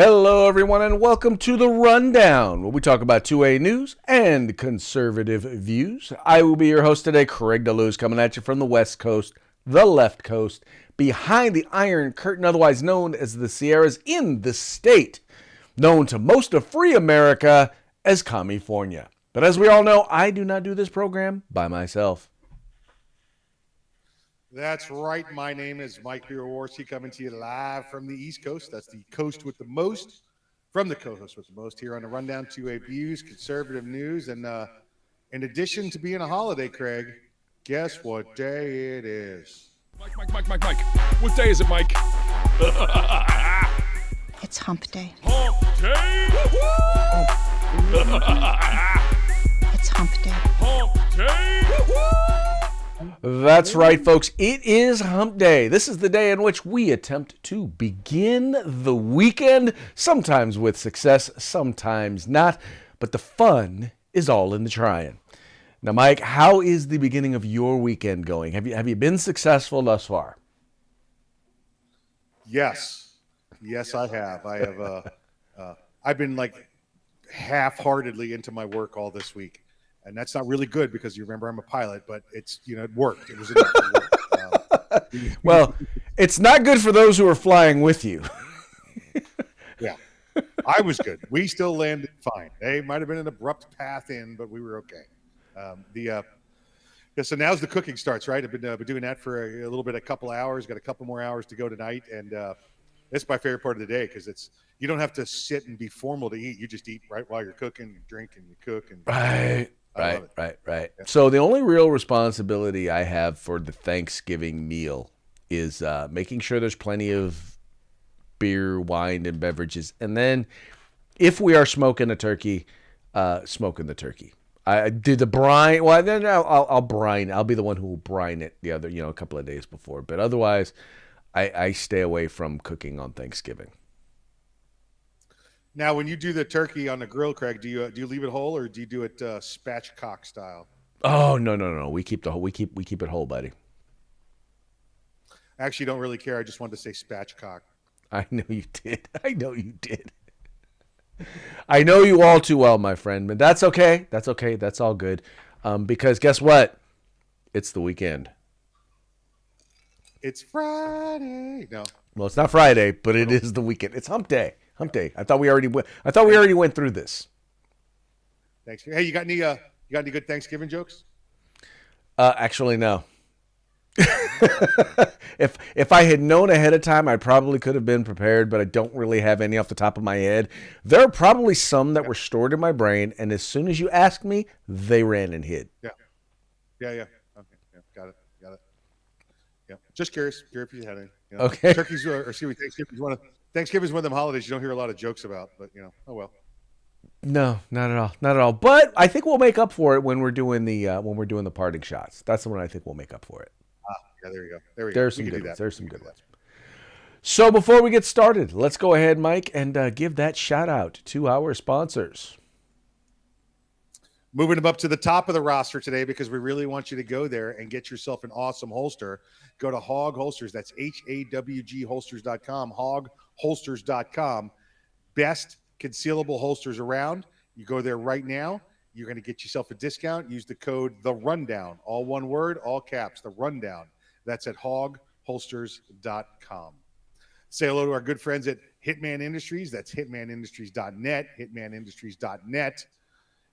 Hello, everyone, and welcome to The Rundown, where we talk about 2A news and conservative views. I will be your host today, Craig DeLuz, coming at you from the West Coast, the left coast, behind the Iron Curtain, otherwise known as the Sierras, in the state, known to most of free America as California. But as we all know, I do not do this program by myself. That's right. My name is Mike Bierwarski, coming to you live from the East Coast. That's the coast with the most, from the co-host with the most, here on the Rundown 2A Views, conservative news. And in addition to being a holiday, Craig, guess what day it is? Mike. What day is it, Mike? It's hump day. Hump day! It's hump day. Hump day! That's right, folks. It is Hump Day. This is the day in which we attempt to begin the weekend, sometimes with success, sometimes not, but the fun is all in the trying. Now, Mike, how is the beginning of your weekend going? Have you been successful thus far? Yes, I have. I've been like half-heartedly into my work all this week. And that's not really good because you remember I'm a pilot, but it worked. It was enough to work. Well, it's not good for those who are flying with you. Yeah, I was good. We still landed fine. They might have been an abrupt path in, but we were okay. So now's the cooking starts, right? I've been doing that for a little bit, a couple hours. Got a couple more hours to go tonight, and it's my favorite part of the day because you don't have to sit and be formal to eat. You just eat right while you're cooking, you drink, and you cook. And Right. Right. Yeah. So the only real responsibility I have for the Thanksgiving meal is making sure there's plenty of beer, wine, and beverages. And then if we are smoking a turkey, smoking the turkey. I did the brine. Well, then I'll brine. I'll be the one who will brine it the other, a couple of days before. But otherwise, I stay away from cooking on Thanksgiving. Now, when you do the turkey on the grill, Craig, do you leave it whole or do you do it spatchcock style? Oh, no. We keep it whole, buddy. I actually don't really care. I just wanted to say spatchcock. I know you did. I know you all too well, my friend, but that's okay. That's all good. Because guess what? It's the weekend. It's Friday. No. Well, it's not Friday, but it is the weekend. It's Hump Day. I thought we already went through this. Thanks. Hey, you got any good Thanksgiving jokes? Actually, no. If I had known ahead of time, I probably could have been prepared, but I don't really have any off the top of my head. There are probably some that were stored in my brain, and as soon as you asked me, they ran and hid. Yeah. Okay. Yeah. Got it. Yeah. Just curious if you had any. Okay. Turkeys Thanksgiving is one of them holidays you don't hear a lot of jokes about, but oh well. No, not at all. But I think we'll make up for it when we're doing the parting shots. That's the one I think we'll make up for it. Yeah, there you go. There's some good ones. So before we get started, let's go ahead, Mike, and give that shout out to our sponsors. Moving them up to the top of the roster today because we really want you to go there and get yourself an awesome holster. Go to Hog Holsters. That's HAWG holsters.com, hogholsters.com. Best concealable holsters around. You go there right now. You're going to get yourself a discount. Use the code The Rundown. All one word, all caps, The Rundown. That's at hogholsters.com. Say hello to our good friends at Hitman Industries. That's hitmanindustries.net, hitmanindustries.net.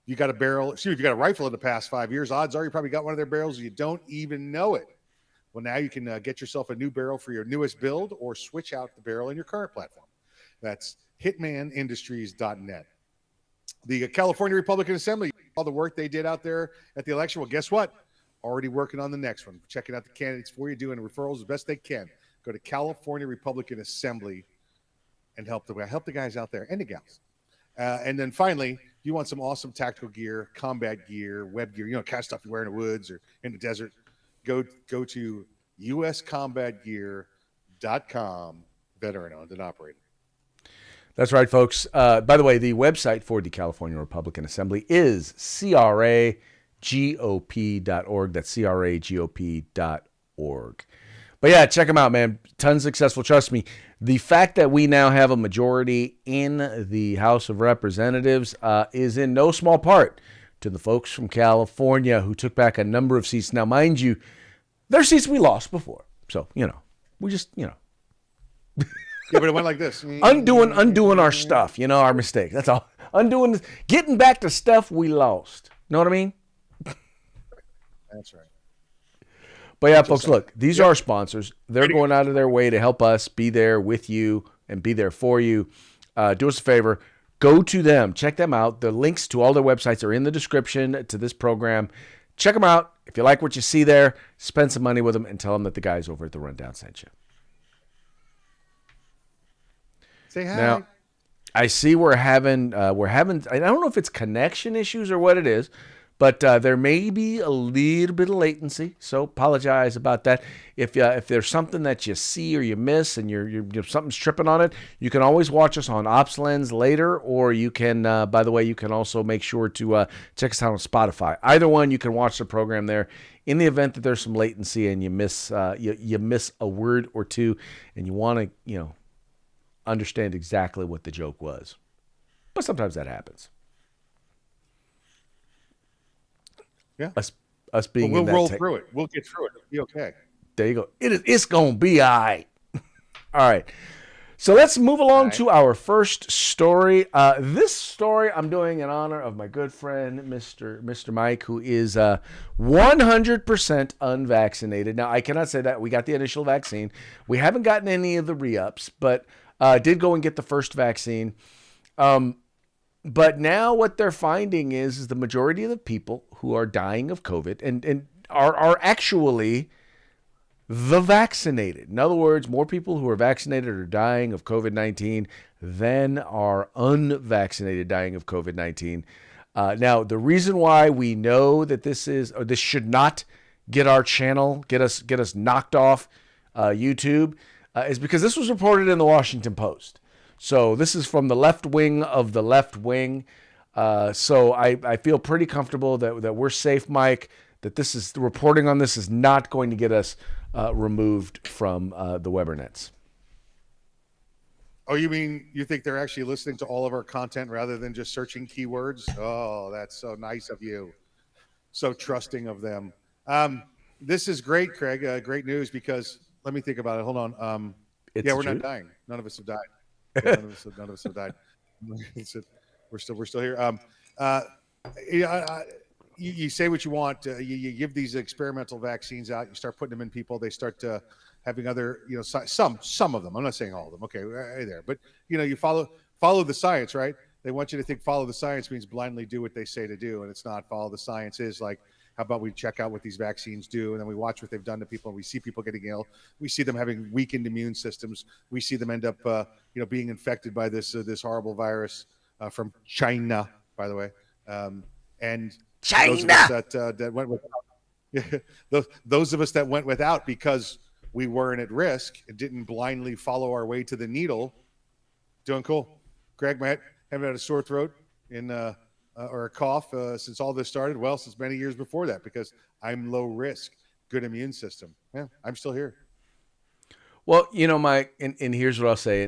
If you got a rifle in the past 5 years, odds are you probably got one of their barrels and you don't even know it. Well, now you can get yourself a new barrel for your newest build or switch out the barrel in your current platform. That's hitmanindustries.net. The California Republican Assembly, all the work they did out there at the election. Well, guess what? Already working on the next one. Checking out the candidates for you, doing referrals as best they can. Go to California Republican Assembly and help the guys out there and the gals. And then finally, if you want some awesome tactical gear, combat gear, web gear, kind of stuff you wear in the woods or in the desert, go to uscombatgear.com, veteran owned and operated. That's right, folks. By the way, the website for the California Republican Assembly is cragop.org. That's cragop.org. But yeah, check them out, man. Tons successful. Trust me. The fact that we now have a majority in the House of Representatives is in no small part to the folks from California who took back a number of seats. Now, mind you, they're seats we lost before. So, we just, Yeah, but it went like this. undoing our stuff, our mistakes. That's all. Getting back to stuff we lost. Know what I mean? That's right. But yeah, folks, look, these are our sponsors. They're going out of their way to help us be there with you and be there for you. Do us a favor. Go to them. Check them out. The links to all their websites are in the description to this program. Check them out. If you like what you see there, spend some money with them and tell them that the guys over at The Rundown sent you. Say hi. Now, I see we're having, I don't know if it's connection issues or what it is, but there may be a little bit of latency, so apologize about that. If there's something that you see or you miss and you're something's tripping on it, you can always watch us on OpsLens later, or you can, by the way, you can also make sure to check us out on Spotify. Either one, you can watch the program there. In the event that there's some latency and you miss you miss a word or two, and you want to understand exactly what the joke was, but sometimes that happens. Yeah. Us being We'll in that roll through it. We'll get through it. It'll be okay. There you go. It's going to be all right. All right. So let's move along to our first story. This story I'm doing in honor of my good friend, Mr. Mike, who is 100% unvaccinated. Now, I cannot say that. We got the initial vaccine. We haven't gotten any of the re-ups, but did go and get the first vaccine. But now what they're finding is the majority of the people who are dying of COVID and are actually the vaccinated. In other words, more people who are vaccinated are dying of COVID-19 than are unvaccinated dying of COVID-19. Now, the reason why we know that this should not get our channel, get us knocked off YouTube, is because this was reported in the Washington Post. So this is from the left wing of the left wing. So I feel pretty comfortable that we're safe, Mike, that the reporting on this is not going to get us removed from the Webernets. Oh, you mean you think they're actually listening to all of our content rather than just searching keywords? Oh, that's so nice of you. So trusting of them. This is great, Craig. Great news, because let me think about it. Hold on. We're not dying. None of us have died. None of us have died. We're still here. You say what you want. You give these experimental vaccines out. You start putting them in people. They start having other, some of them. I'm not saying all of them. Okay, right there. But you follow the science, right? They want you to think follow the science means blindly do what they say to do, and it's not. Follow the science is like, how about we check out what these vaccines do, and then we watch what they've done to people, and we see people getting ill. We see them having weakened immune systems. We see them end up, being infected by this horrible virus from China, by the way. And China. Those of us that went without because we weren't at risk and didn't blindly follow our way to the needle, doing cool. Greg, haven't had a sore throat or a cough since all this started. Well, since many years before that, because I'm low risk, good immune system. Yeah, I'm still here. Well, Mike, and here's what I'll say.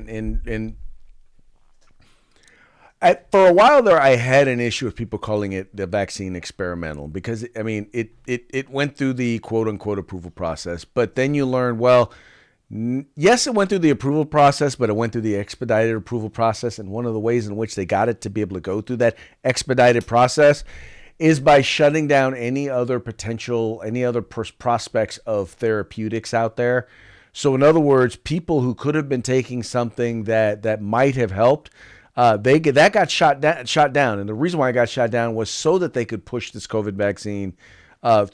For a while there, I had an issue with people calling it the vaccine experimental because, it went through the quote-unquote approval process. But then you learn, yes, it went through the approval process, but it went through the expedited approval process. And one of the ways in which they got it to be able to go through that expedited process is by shutting down any other prospects of therapeutics out there. So in other words, people who could have been taking something that might have helped, that got shot down. And the reason why it got shot down was so that they could push this COVID vaccine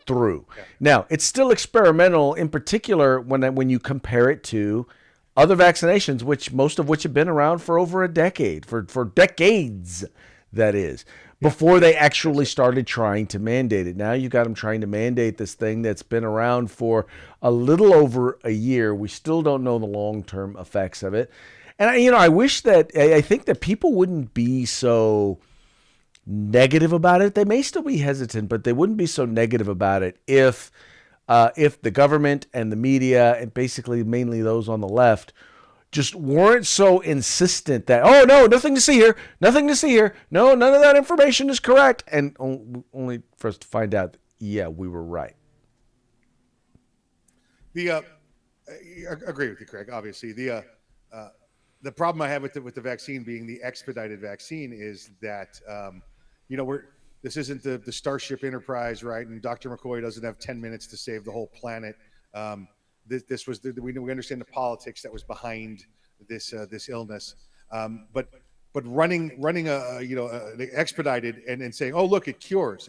through. Yeah. Now, it's still experimental, in particular when you compare it to other vaccinations, most of which have been around for over a decade, for decades, that is, before they actually started trying to mandate it. Now you got them trying to mandate this thing that's been around for a little over a year. We still don't know the long-term effects of it. And I think that people wouldn't be so negative about it. They may still be hesitant, but they wouldn't be so negative about it if if the government and the media, and basically mainly those on the left, just weren't so insistent that, oh, no, nothing to see here, nothing to see here. No, none of that information is correct. And only for us to find out, yeah, we were right. I agree with you, Craig. Obviously, the problem I have with the vaccine being the expedited vaccine is that this isn't the Starship Enterprise, right? And Dr. McCoy doesn't have 10 minutes to save the whole planet. This was we understand the politics that was behind this illness, but running a expedited and saying, oh, look, it's cured.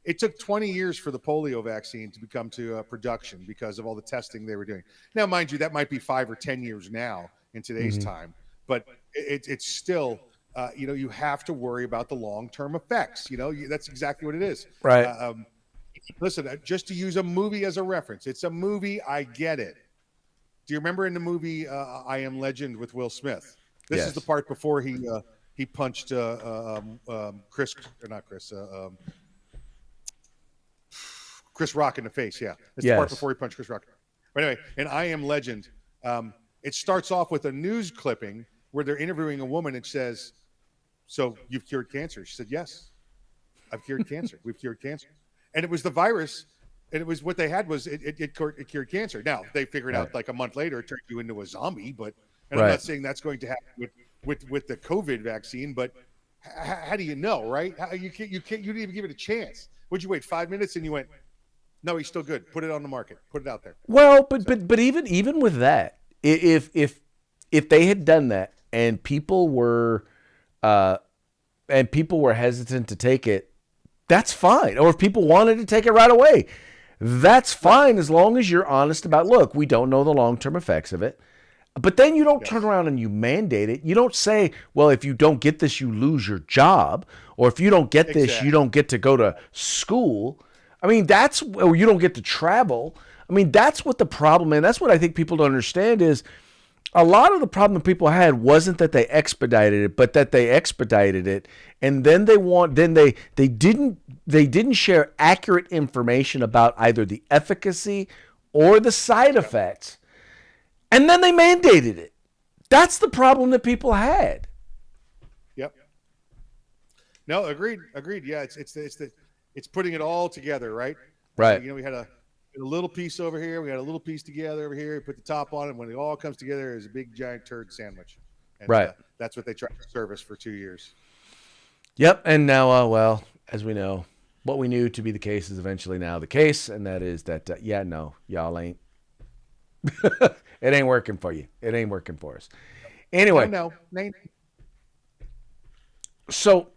It took 20 years for the polio vaccine to become to production because of all the testing they were doing. Now, mind you, that might be 5 or 10 years now in today's time, but it's still, you have to worry about the long-term effects. That's exactly what it is. Right. Listen, just to use a movie as a reference, it's a movie. I get it. Do you remember in the movie I Am Legend with Will Smith? This is the part before he punched Chris Rock in the face. Yeah, it's the part before he punched Chris Rock. But anyway, in I Am Legend, it starts off with a news clipping where they're interviewing a woman and says, "So you've cured cancer?" She said, "Yes, I've cured cancer. We've cured cancer." And it was the virus, and it was what they had was it cured cancer. Now they figured out like a month later it turned you into a zombie, but I'm not saying that's going to happen with the COVID vaccine. But how do you know, right? You didn't even give it a chance. Would you wait 5 minutes and you went, no, he's still good. Put it on the market. Put it out there. Well, but even with that, if they had done that and people were hesitant to take it, that's fine. Or if people wanted to take it right away, that's fine as long as you're honest about, look, we don't know the long-term effects of it. But then you don't turn around and you mandate it. You don't say, well, if you don't get this, you lose your job. Or if you don't get this, you don't get to go to school. I mean, or you don't get to travel. I mean, that's what the problem is. That's what I think people don't understand is a lot of the problem that people had wasn't that they expedited it, but that they expedited it. And then they didn't share accurate information about either the efficacy or the side effects. And then they mandated it. That's the problem that people had. Yep. No, agreed. Yeah, it's putting it all together, right? Right. We had a little piece over here. We had a little piece together over here. We put the top on it. When it all comes together, it's a big giant turd sandwich. And, right. That's what they tried to service for 2 years. Yep. And now, well, as we know, what we knew to be the case is eventually now the case, and that is that no, y'all ain't. It ain't working for you. It ain't working for us. Anyway. No. So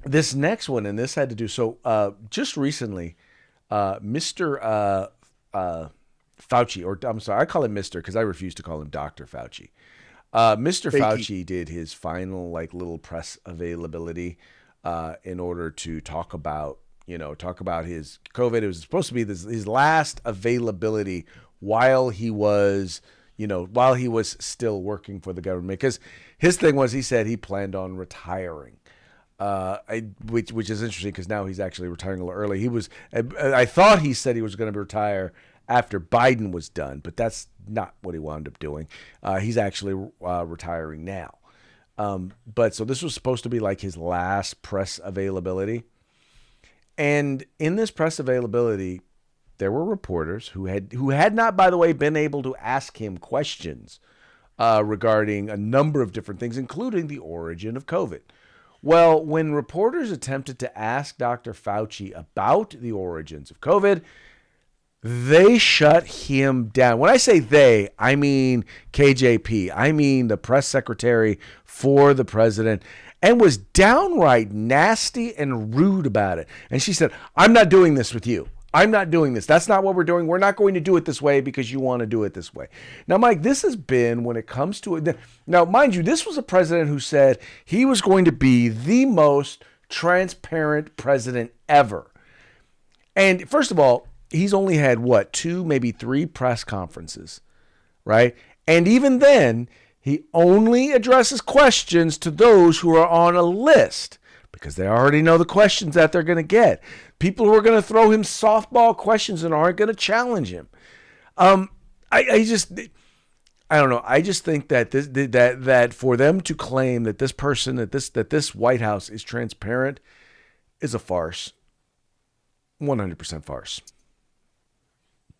this next one, and this had to do, just recently, Mr. Fauci, or I'm sorry, I call him Mr. because I refuse to call him Dr. Fauci. Mr. Fauci did his final little press availability in order to talk about his COVID. It was supposed to be his last availability while he was still working for the government, because his thing was, he said he planned on retiring. Which is interesting because now he's actually retiring a little early. I thought he said he was going to retire after Biden was done, but that's not what he wound up doing. He's actually retiring now. But so this was supposed to be like his last press availability. And in this press availability, there were reporters who had not, by the way, been able to ask him questions regarding a number of different things, including the origin of COVID. Well, when reporters attempted to ask Dr. Fauci about the origins of COVID, they shut him down. When I say they, I mean KJP. I mean the press secretary for the president, and was downright nasty and rude about it. And she said, I'm not doing this with you. I'm not doing this. That's not what we're doing. We're not going to do it this way because you want to do it this way. Now, Mike, this has been, when it comes to it. Now, mind you, this was a president who said he was going to be the most transparent president ever. And first of all, he's only had 2, maybe 3 press conferences, right? And even then, he only addresses questions to those who are on a list. because they already know the questions that they're going to get. People who are going to throw him softball questions and aren't going to challenge him. I don't know. I just think that that for them to claim that this person, that this White House is transparent, is a farce. 100% farce.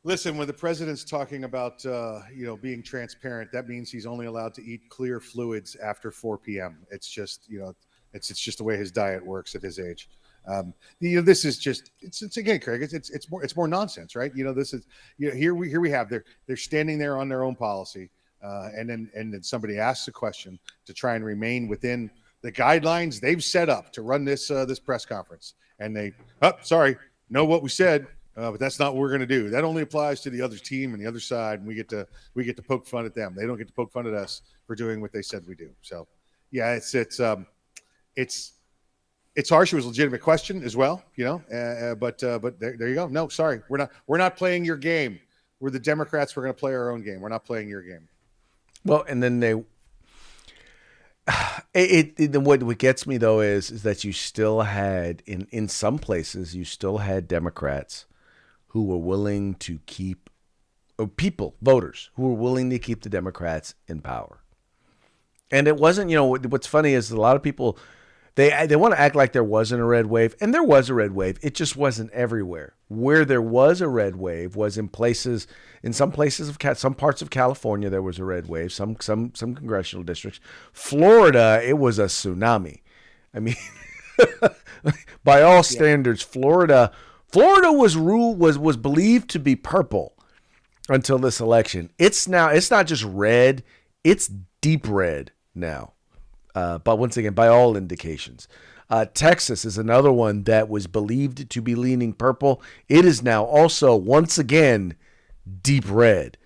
Listen, when the president's talking about being transparent, that means he's only allowed to eat clear fluids after 4 p.m. It's just it's just the way his diet works at his age. This is just it's again, Craig. It's more nonsense, right? This is here we have they're standing there on their own policy, and then somebody asks a question to try and remain within the guidelines they've set up to run this press conference, and they know what we said. But that's not what we're going to do. That only applies to the other team and the other side, and we get to poke fun at them. They don't get to poke fun at us for doing what they said we do. So, yeah, it's harsh. It was a legitimate question as well, But there you go. No, sorry, we're not playing your game. We're the Democrats. We're going to play our own game. We're not playing your game. Well, and then what gets me though is that you still had in some places you still had Democrats who were willing to keep, or voters who were willing to keep the Democrats in power. And it wasn't, what's funny is a lot of people, they want to act like there wasn't a red wave, and there was a red wave. It just wasn't everywhere. Where there was a red wave was in some places of some parts of California there was a red wave, some congressional districts. Florida, it was a tsunami. I mean, by all standards, Florida was believed to be purple until this election. It's not just red, it's deep red now. But once again, by all indications, Texas is another one that was believed to be leaning purple. It is now also once again deep red,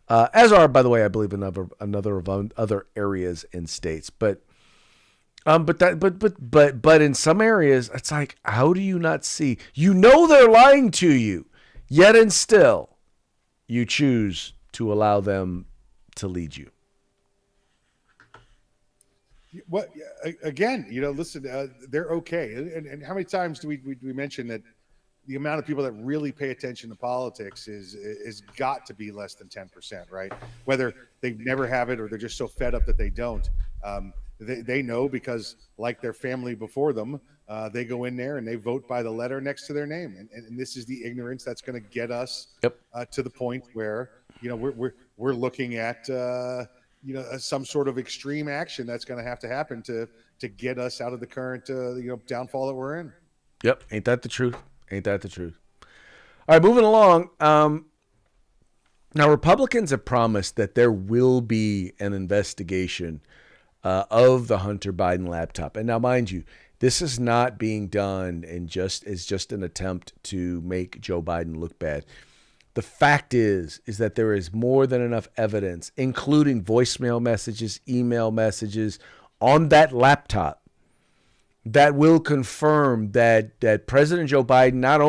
as are, by the way, I believe other areas and states. But in some areas, it's like, how do you not see? They're lying to you, yet and still, you choose to allow them to lead you. What again? Listen, they're okay. And how many times do we mention that the amount of people that really pay attention to politics is got to be less than 10%, right? Whether they never have it or they're just so fed up that they don't. They know because, like their family before them, they go in there and they vote by the letter next to their name. And this is the ignorance that's going to get us to the point where we're looking at some sort of extreme action that's going to have to happen to get us out of the current downfall that we're in. Yep, ain't that the truth? All right, moving along. Now, Republicans have promised that there will be an investigation of the Hunter Biden laptop. And now, mind you, this is not being done as just an attempt to make Joe Biden look bad. The fact is that there is more than enough evidence, including voicemail messages, email messages on that laptop, that will confirm that President Joe Biden not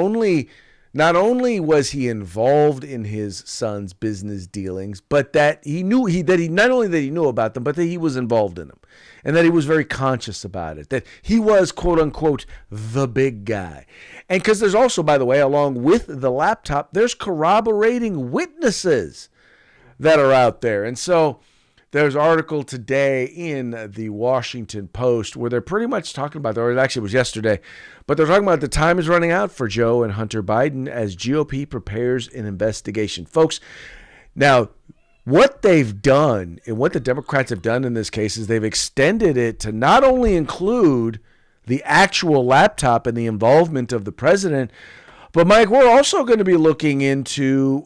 only was he involved in his son's business dealings, but that he knew about them, but that he was involved in them, and that he was very conscious about it, that he was, quote unquote, the big guy. And because there's also, by the way, along with the laptop, there's corroborating witnesses that are out there. And so there's an article today in the Washington Post where they're pretty much talking about, or actually it was yesterday, but they're talking about the time is running out for Joe and Hunter Biden as GOP prepares an investigation. Folks, now what they've done and what the Democrats have done in this case is they've extended it to not only include the actual laptop and the involvement of the president, but Mike, we're also going to be looking into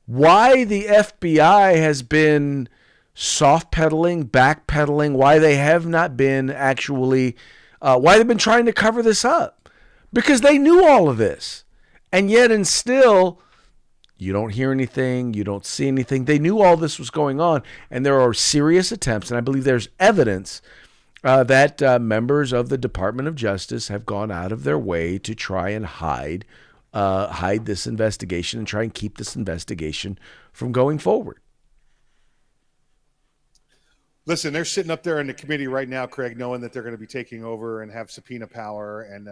why the FBI has been soft pedaling, backpedaling, why they have not been actually, why they've been trying to cover this up, because they knew all of this, and yet and still, you don't hear anything, you don't see anything. They knew all this was going on, and there are serious attempts, and I believe there's evidence that members of the Department of Justice have gone out of their way to try and hide this investigation and try and keep this investigation from going forward. Listen, they're sitting up there in the committee right now, Craig, knowing that they're going to be taking over and have subpoena power and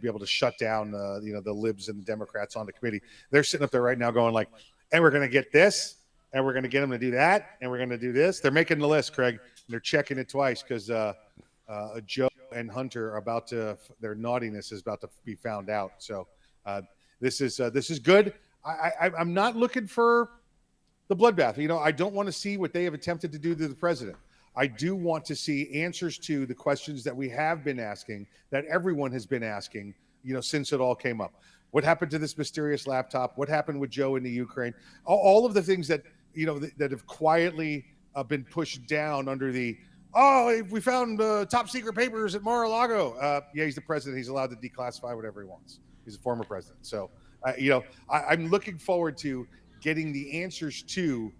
be able to shut down the libs and the Democrats on the committee. They're sitting up there right now going like, and we're going to get this, and we're going to get them to do that, and we're going to do this. They're making the list, Craig. They're checking it twice because Joe and Hunter their naughtiness is about to be found out. So this is good. I'm not looking for the bloodbath. I don't want to see what they have attempted to do to the president. I do want to see answers to the questions that we have been asking, that everyone has been asking, since it all came up. What happened to this mysterious laptop? What happened with Joe in the Ukraine? All of the things that, that have quietly been pushed down under we found top secret papers at Mar-a-Lago. Yeah, he's the president. He's allowed to declassify whatever he wants. He's a former president. So, I'm looking forward to getting the answers to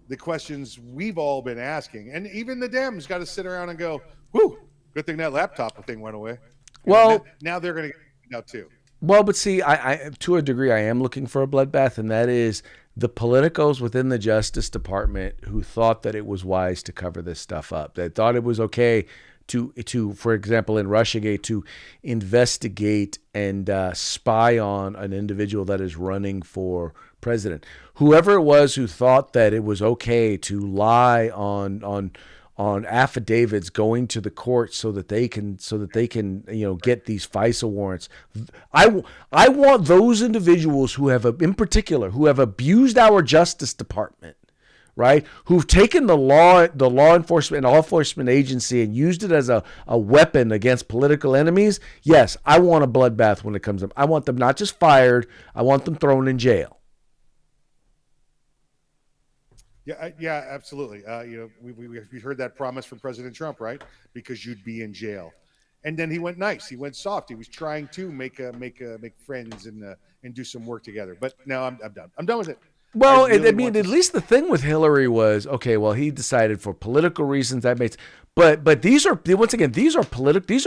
the questions we've all been asking. And even the Dems got to sit around and go, whew, good thing that laptop thing went away. Well, now they're going to get out too. Well, but see, I to a degree, I am looking for a bloodbath, and that is the politicos within the Justice Department who thought that it was wise to cover this stuff up. They thought it was okay to, for example, in Russiagate, to investigate and spy on an individual that is running for president. Whoever it was who thought that it was okay to lie on affidavits going to the court so that they can get these FISA warrants. I want those individuals who have abused our Justice Department, right? Who've taken the law enforcement and law enforcement agency and used it as a weapon against political enemies. Yes, I want a bloodbath when it comes to them. I want them not just fired, I want them thrown in jail. Yeah, absolutely. We heard that promise from President Trump, right? Because you'd be in jail, and then he went nice. He went soft. He was trying to make friends and do some work together. But now I'm done. I'm done with it. Well, at least the thing with Hillary was, okay, well, he decided for political reasons that makes, but these are, once again, these are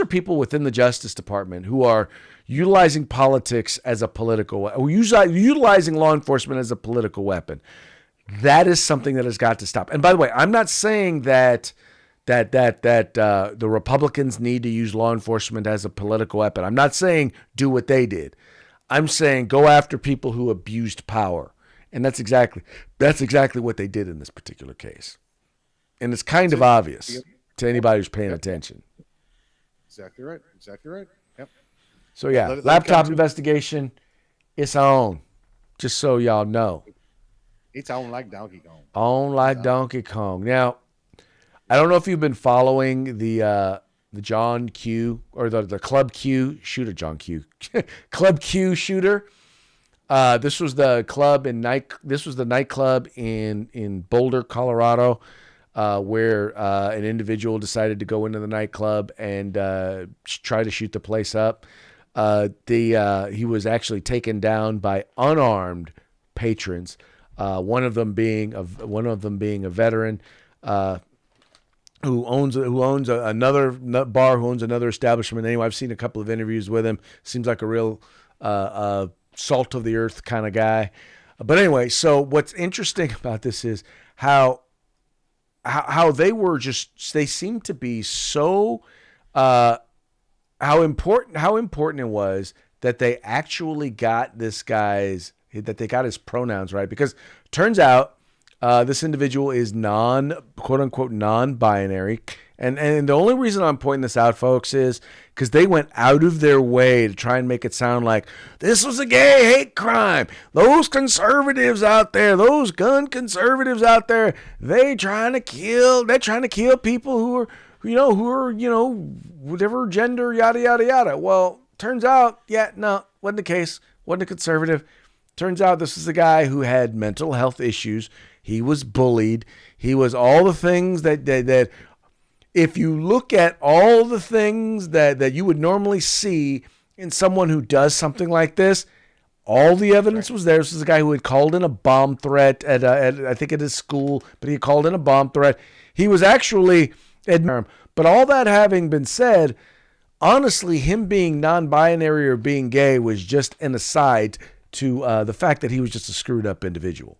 people within the Justice Department who are utilizing politics as a political, utilizing law enforcement as a political weapon. That is something that has got to stop. And by the way, I'm not saying that the Republicans need to use law enforcement as a political weapon. I'm not saying do what they did. I'm saying go after people who abused power. And that's exactly what they did in this particular case. And it's kind of obvious to anybody who's paying attention. Exactly right. Yep. So yeah, laptop investigation, it's on. Just so y'all know. It's on like Donkey Kong. On like Donkey Kong. Now, I don't know if you've been following the John Q or the Club Q shooter, John Q, Club Q shooter. This was the nightclub in Boulder, Colorado, where an individual decided to go into the nightclub and try to shoot the place up. He was actually taken down by unarmed patrons. One of them being a veteran who owns another bar, who owns another establishment. Anyway, I've seen a couple of interviews with him. Seems like a real salt of the earth kind of guy. But anyway, so what's interesting about this is how they seem to be so how important it was that they actually got that they got his pronouns right, because turns out this individual is quote unquote non-binary. And the only reason I'm pointing this out, folks, is because they went out of their way to try and make it sound like this was a gay hate crime. Those conservatives out there, those gun conservatives out there, they're trying to kill people who are whatever gender, yada, yada, yada. Well, turns out, no, wasn't the case. Wasn't a conservative. Turns out this is a guy who had mental health issues. He was bullied. He was all the things that if you look at all the things that you would normally see in someone who does something like this, all the evidence was there. This is a guy who had called in a bomb threat at I think at his school, but he called in a bomb threat. He was actually but all that having been said, honestly, him being non-binary or being gay was just an aside to the fact that he was just a screwed up individual.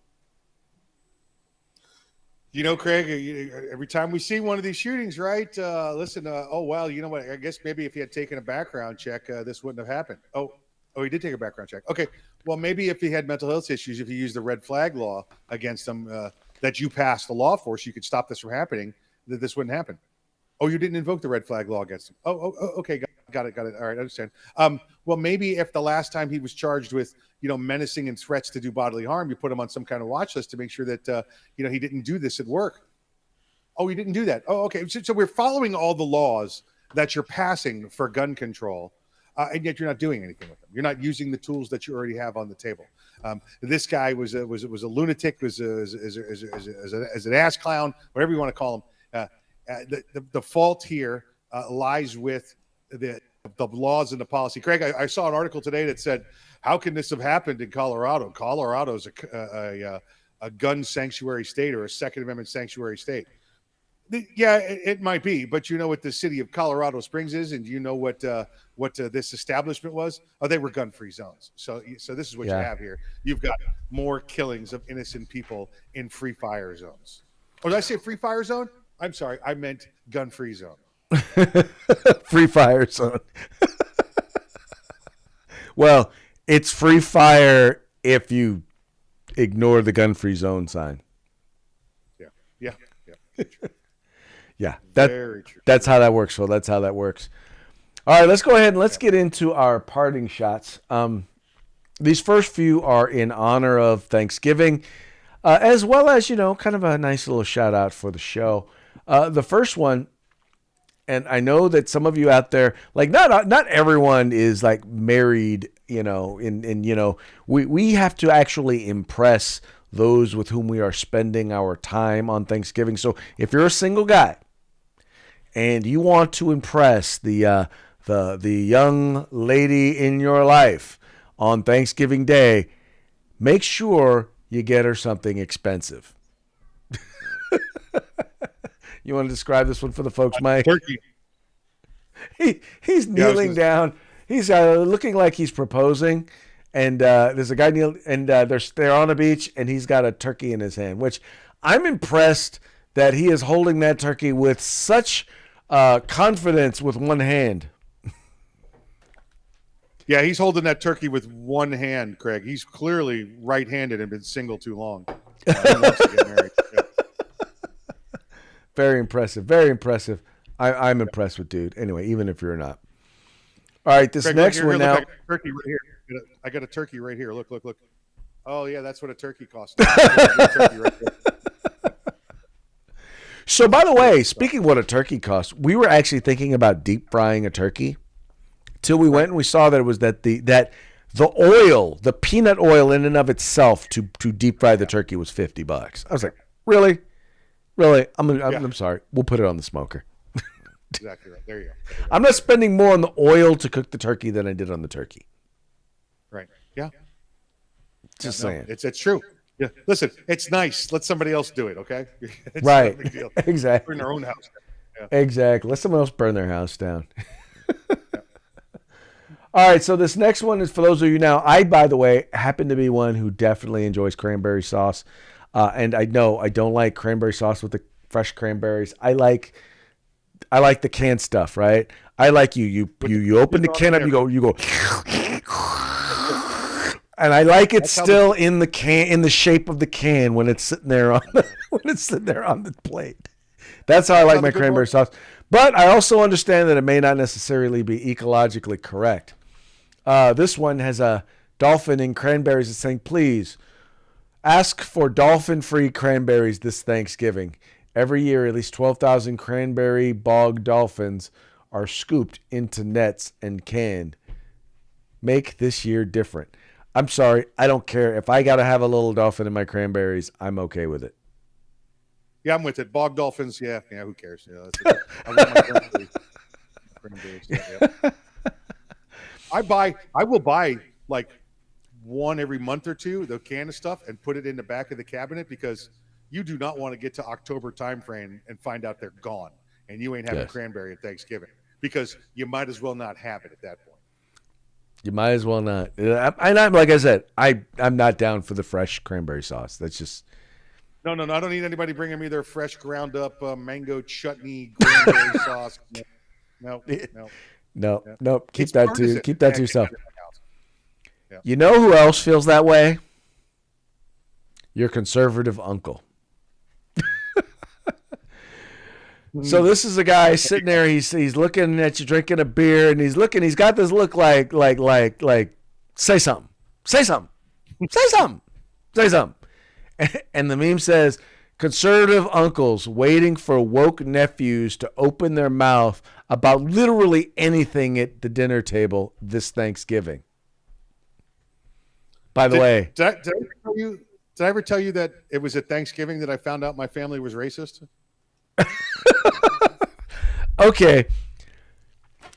Craig, every time we see one of these shootings, right? Listen, oh, well, you know what? I guess maybe if he had taken a background check, this wouldn't have happened. Oh, he did take a background check. Okay. Well, maybe if he had mental health issues, if you used the red flag law against him, that you passed the law for, so you could stop this from happening, that this wouldn't happen. Oh, you didn't invoke the red flag law against him. Okay. Got it. All right. I understand. Well, maybe if the last time he was charged with, menacing and threats to do bodily harm, you put him on some kind of watch list to make sure that, he didn't do this at work. Oh, you didn't do that. Oh, okay. So we're following all the laws that you're passing for gun control, and yet you're not doing anything with them. You're not using the tools that you already have on the table. This guy was a lunatic, was an ass clown, whatever you want to call him. The fault here lies with the laws and the policy. Craig, I saw an article today that said, how can this have happened in Colorado? Colorado is a gun sanctuary state, or a Second Amendment sanctuary state. Yeah, it might be, but you know what the city of Colorado Springs is, and you know what this establishment was? Oh, they were gun-free zones. So this is what you have here. You've got more killings of innocent people in free fire zones. Oh, did I say free fire zone? I'm sorry, I meant gun-free zone. Free fire zone. Well, it's free fire if you ignore the gun-free zone sign. Yeah. Yeah, very true. That's how that works. So that's how that works. All right, let's go ahead and let's get into our parting shots. These first few are in honor of Thanksgiving, as well as, kind of a nice little shout out for the show. The first one, and I know that some of you out there, like not everyone is like married, we have to actually impress those with whom we are spending our time on Thanksgiving. So if you're a single guy and you want to impress the young lady in your life on Thanksgiving Day, make sure you get her something expensive. You want to describe this one for the folks, Mike? Turkey. He's kneeling down. He's looking like he's proposing, and there's a guy kneeling, and they're on a beach, and he's got a turkey in his hand. Which I'm impressed that he is holding that turkey with such confidence with one hand. Yeah, he's holding that turkey with one hand, Craig. He's clearly right-handed and been single too long. He wants to get married. Yeah. Very impressive. Very impressive. I'm impressed with dude. Anyway, even if you're not. All right, this Craig, next here, one now. Turkey right here. I got a turkey right here. Look. Oh, yeah, that's what a turkey costs. Turkey right there. So, by the way, speaking of what a turkey costs, we were actually thinking about deep frying a turkey till we went and we saw that it was the oil, the peanut oil in and of itself to deep fry the turkey was $50. I was like, really? I'm sorry. We'll put it on the smoker. Exactly right. There you go. I'm not spending more on the oil to cook the turkey than I did on the turkey. Right. Yeah. Just saying. It's true. Yeah. Listen, it's nice. Let somebody else do it, okay? It's right. not a big deal. Exactly. We're in our own house. Yeah. Exactly. Let someone else burn their house down. All right, so this next one is for those of you now. I, by the way, happen to be one who definitely enjoys cranberry sauce. And I know I don't like cranberry sauce with the fresh cranberries. I like the canned stuff, right? I like you open the can up, you go, and I like it still in the can, in the shape of the can when it's sitting there on the plate. That's how I like my cranberry sauce. But I also understand that it may not necessarily be ecologically correct. This one has a dolphin in cranberries. It's saying, please ask for dolphin-free cranberries this Thanksgiving. Every year, at least 12,000 cranberry bog dolphins are scooped into nets and canned. Make this year different. I'm sorry, I don't care. If I got to have a little dolphin in my cranberries, I'm okay with it. Yeah, I'm with it. Bog dolphins, yeah, who cares? Yeah, I want my cranberries. Yeah. I will buy like one every month or two, the can of stuff, and put it in the back of the cabinet because you do not want to get to October time frame and find out they're gone and you ain't having cranberry at Thanksgiving because you might as well not have it at that point. You might as well not. I'm like I said, I'm not down for the fresh cranberry sauce. That's just No. I don't need anybody bringing me their fresh ground up mango chutney cranberry sauce. No. No. Yeah. Keep It's that partisan. keep that to Yeah, yourself. Yeah. You know who else feels that way? Your conservative uncle. So this is a guy sitting there. He's looking at you drinking a beer, and he's got this look like say something, say something, say something, say something. And the meme says, conservative uncles waiting for woke nephews to open their mouth about literally anything at the dinner table this Thanksgiving. By the way, did I ever tell you that it was at Thanksgiving that I found out my family was racist? okay,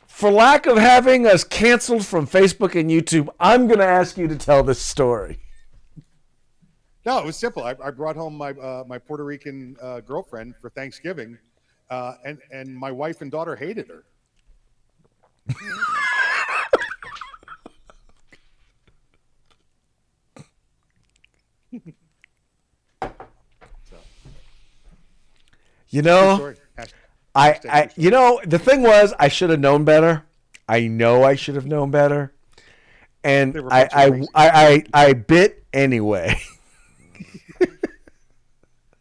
for lack of having us canceled from Facebook and YouTube, I'm going to ask you to tell this story. No, it was simple. I brought home my my Puerto Rican girlfriend for Thanksgiving, and my wife and daughter hated her. You know, Story. the thing was, I should have known better. I know I should have known better, and They were a bunch of racist I bit anyway.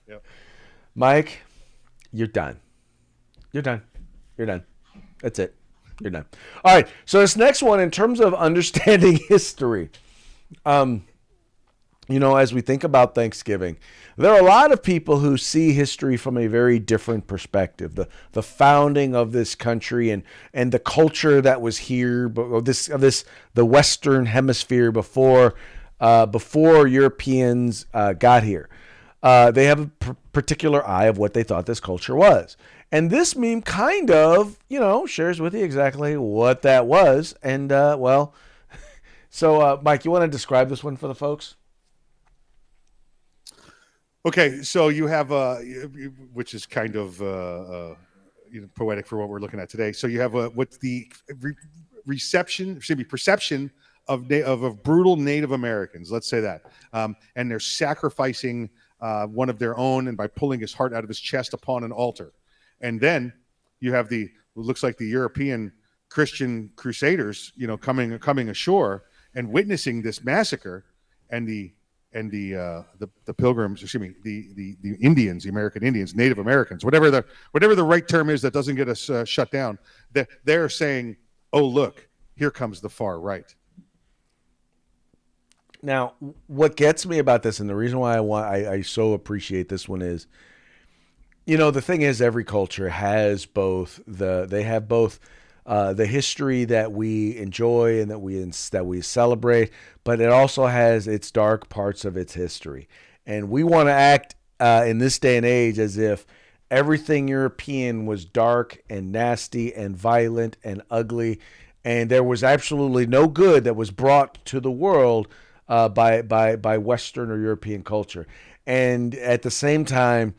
Yep. Mike, you're done. You're done. You're done. That's it. You're done. All right. So this next one, in terms of understanding history, as we think about Thanksgiving, there are a lot of people who see history from a very different perspective. The founding of this country and the culture that was here, the Western Hemisphere before Europeans got here. They have a particular eye of what they thought this culture was. And this meme kind of, shares with you exactly what that was. And, so Mike, you want to describe this one for the folks? Okay, so you have which is kind of poetic for what we're looking at today. So you have what's the perception of brutal Native Americans. Let's say that, and they're sacrificing one of their own, and by pulling his heart out of his chest upon an altar. And then you have what looks like the European Christian crusaders, coming ashore and witnessing this massacre, and the pilgrims, the Indians, the American Indians, Native Americans, whatever the right term is that doesn't get us shut down. They're saying, "Oh, look, here comes the far right." Now, what gets me about this, and the reason why I so appreciate this one is, the thing is, every culture has both the history that we enjoy and that we celebrate, but it also has its dark parts of its history. And we want to act in this day and age as if everything European was dark and nasty and violent and ugly, and there was absolutely no good that was brought to the world by Western or European culture. And at the same time,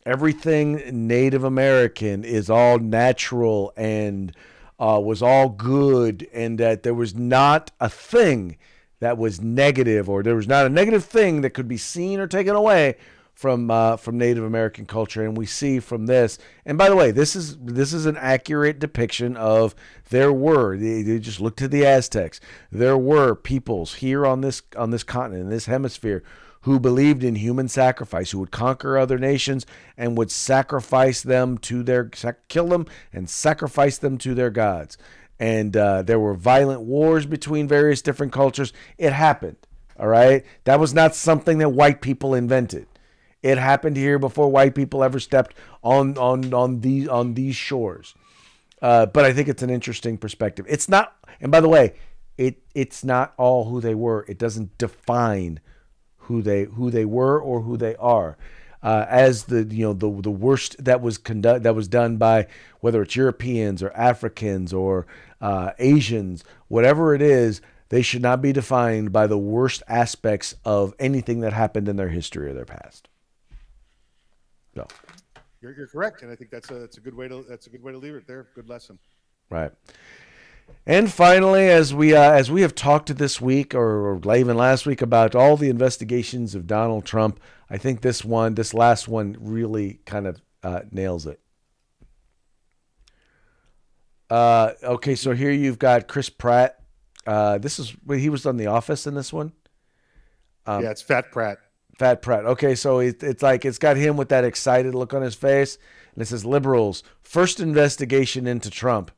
everything Native American is all natural and was all good, and that there was not a thing that was negative, or there was not a negative thing that could be seen or taken away from Native American culture. And we see from this, and by the way, this is an accurate depiction of they just look to the Aztecs. There were peoples here on this continent, in this hemisphere, who believed in human sacrifice, who would conquer other nations and would sacrifice them kill them and sacrifice them to their gods. And there were violent wars between various different cultures. It happened, all right? That was not something that white people invented. It happened here before white people ever stepped on these shores. But I think it's an interesting perspective. It's not, and by the way, it's not all who they were. It doesn't define who they were or who they are, as the worst that was done by, whether it's Europeans or Africans or Asians, whatever it is, they should not be defined by the worst aspects of anything that happened in their history or their past. So, you're correct, and I think that's a good way to leave it there. Good lesson. Right. And finally, as we have talked this week or even last week about all the investigations of Donald Trump, I think this last one really kind of nails it. Okay, so here you've got Chris Pratt. This is he was on The Office in this one. Yeah, it's Fat Pratt. Fat Pratt. Okay, so it's like it's got him with that excited look on his face, and it says liberals first investigation into Trump,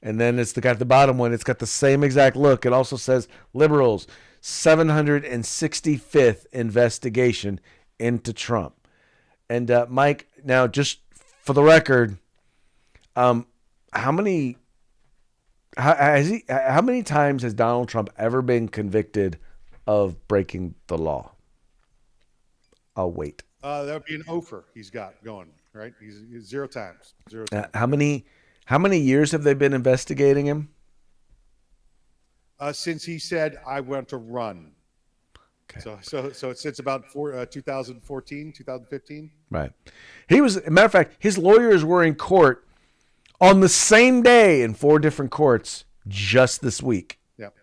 and then it's got the bottom one. It's got the same exact look. It also says liberals 765th investigation into Trump. And Mike, now just for the record, how many times has Donald Trump ever been convicted of breaking the law? I'll wait. That would be an ofer he's got going, right? He's 0 times. 0 times. How many years have they been investigating him? Since he said, I want to run. Okay. So it's since about 2014, 2015. Right. He was, as a matter of fact, his lawyers were in court on the same day in 4 different courts just this week. Yep.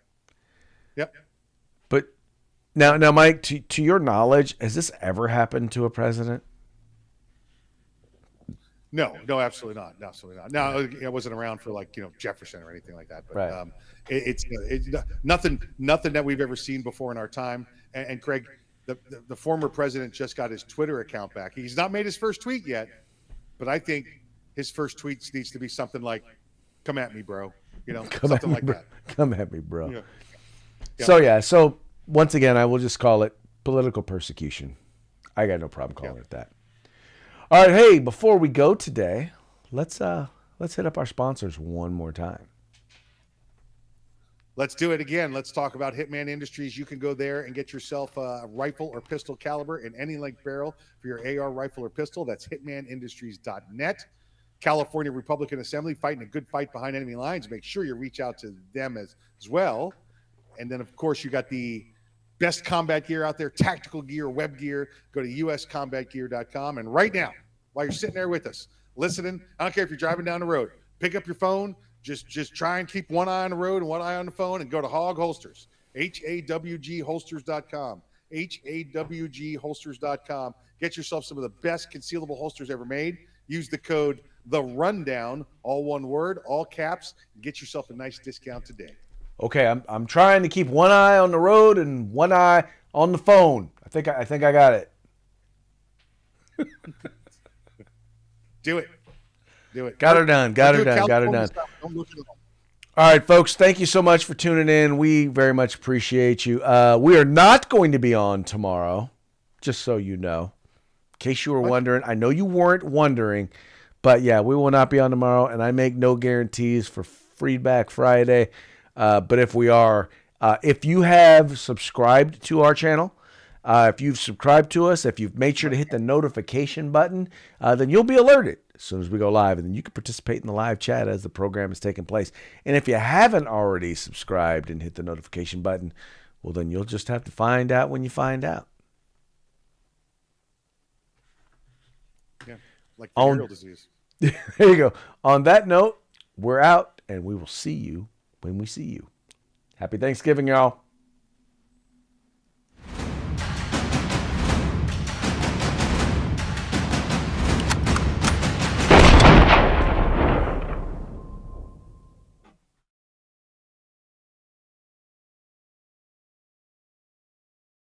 But now, Mike, to your knowledge, has this ever happened to a president? No, absolutely not. Absolutely not. No, it wasn't around for Jefferson or anything like that. But Right. It's nothing that we've ever seen before in our time. And Craig, the former president just got his Twitter account back. He's not made his first tweet yet, but I think his first tweet needs to be something like, "Come at me, bro." Something like that. Come at me, bro. Yeah. So once again, I will just call it political persecution. I got no problem calling it that. All right, hey, before we go today, let's hit up our sponsors one more time. Let's do it again. Let's talk about Hitman Industries. You can go there and get yourself a rifle or pistol caliber in any length barrel for your AR rifle or pistol. That's hitmanindustries.net. California Republican Assembly, fighting a good fight behind enemy lines. Make sure you reach out to them as well. And then, of course, you got the best combat gear out there, tactical gear, web gear. Go to uscombatgear.com. And right now, while you're sitting there with us, listening, I don't care if you're driving down the road, pick up your phone, just try and keep one eye on the road and one eye on the phone, and go to Hog Holsters, HAWGholsters.com, HAWGholsters.com. Get yourself some of the best concealable holsters ever made. Use the code The Rundown, all one word, all caps, and get yourself a nice discount today. Okay, I'm trying to keep one eye on the road and one eye on the phone. I think I got it. Do it. Got her done. All right, folks, thank you so much for tuning in. We very much appreciate you. We are not going to be on tomorrow, just so you know. In case you were wondering. I know you weren't wondering, but yeah, we will not be on tomorrow, and I make no guarantees for Feedback Friday. But if we are, if you have subscribed to our channel, if you've subscribed to us, if you've made sure to hit the notification button, then you'll be alerted as soon as we go live, and then you can participate in the live chat as the program is taking place. And if you haven't already subscribed and hit the notification button, well, then you'll just have to find out when you find out. Yeah, like venereal disease. There you go. On that note, we're out, and we will see you when we see you. Happy Thanksgiving, y'all.